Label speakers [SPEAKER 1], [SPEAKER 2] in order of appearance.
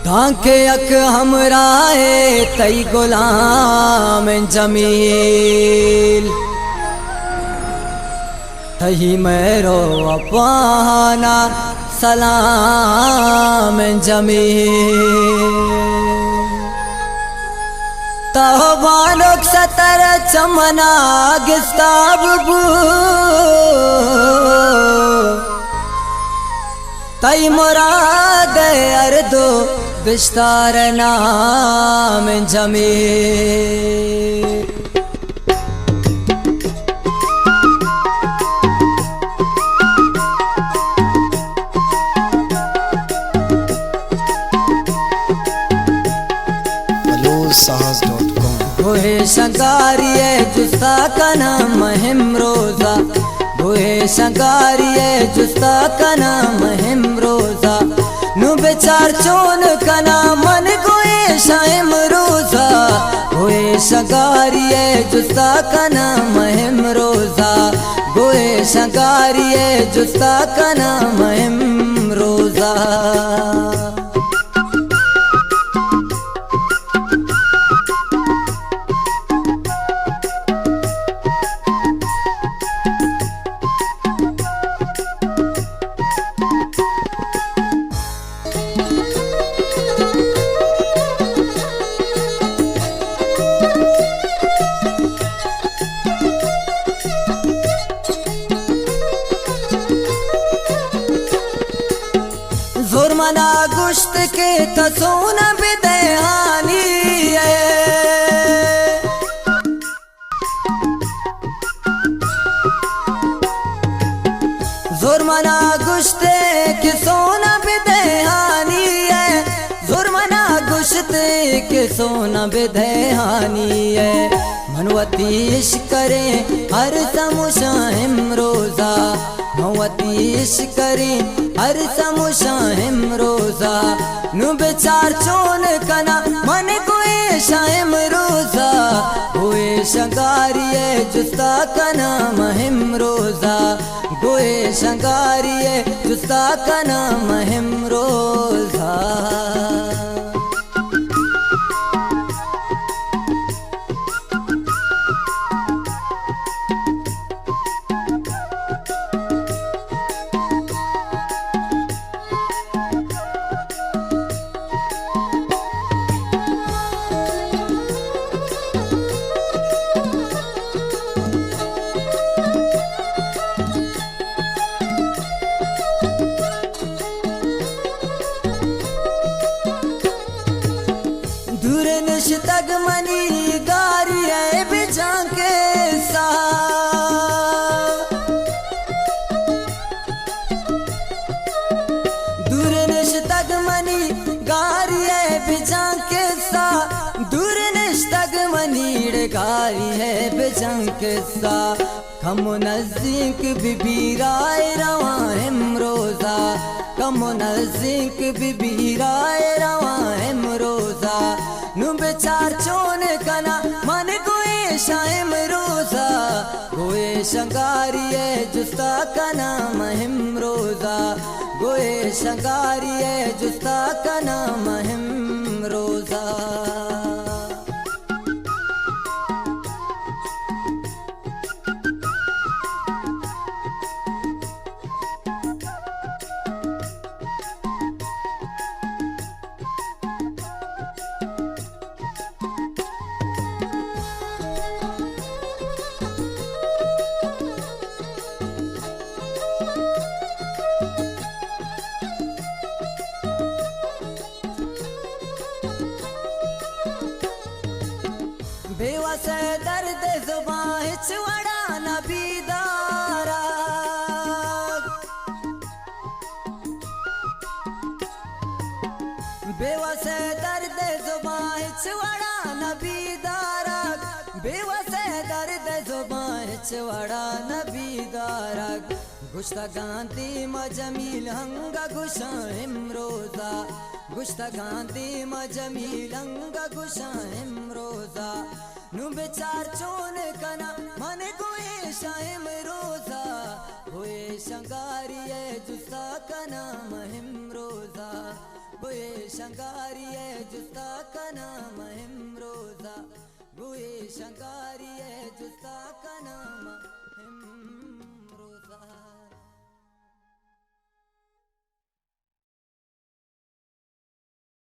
[SPEAKER 1] ढांके अक हमराए तई गुलाम जमील तही मेरो अपाना सलाम जमील तहबानोक सतर चमना गिस्ताब तई मुराद अर्दो बिस्तार नाम जमील गोहे शंकारिये जुस्ता कना महिम रोजा गोहे शंकारिये जुस्ता कना महिम रोजा नु बेचार चोन कना मन गोहे शाइम रोजा गोहे शंकारिये जुस्ता कना महिम रोजा गोहे शंकारिये जुस्ता कना महिम रोजा मना गुश्त के तसोन बिदहानी जुर्मना गुश्त के सोना बिदहानी है जुर्मना गुश्त के सोना बिदहानी है मनवती इश्क करे हर समुशाहिम रोजा मनवती इश्क करे हर समुशाहिम रोजा नु बेचार चोन कना मन कोई शाइम रोजा गोए शंकारिये जुस्ता कना महिम रोजा गोए शंकारिये जुस्ता कना महिम रोजा तग मनी गारी है बिछा के सा दूरनिश तग मनी गारी है बिछा के सा दूरनिश तग मनी गारी है बिछा के सा कम नजदीक बीबी राय रवा हिम रोजा कम नजदीक बीबी राय रवा हिम रोजा नु बेचार चोन कना मन कोई शाइम रोजा गोए शंकारिये जुस्ता कना महिम रोजा गोए शंकारिये जुस्ता कना महिम रोजा बेवस दर्द जुबां हिचवड़ा नबीदारा बेवस दर्द जुबां हिचवड़ा नबीदारा बेवस दर्द जुबां हिचवड़ा नबीदारा गुश्ता गांधी मजमील हंगा गुशाहिम रोजा गुश्ता गांधी मजमील हंगा गुशाहिम रोजा नु बेचार चोन कना मन गोए शाइम रोजा गोए शंकारिये जुस्ता कना महिम रोजा बुए शंगारिये जुस्ता का नाम हिमरोजा बुए शंगारिये जुस्ता का नाम हिम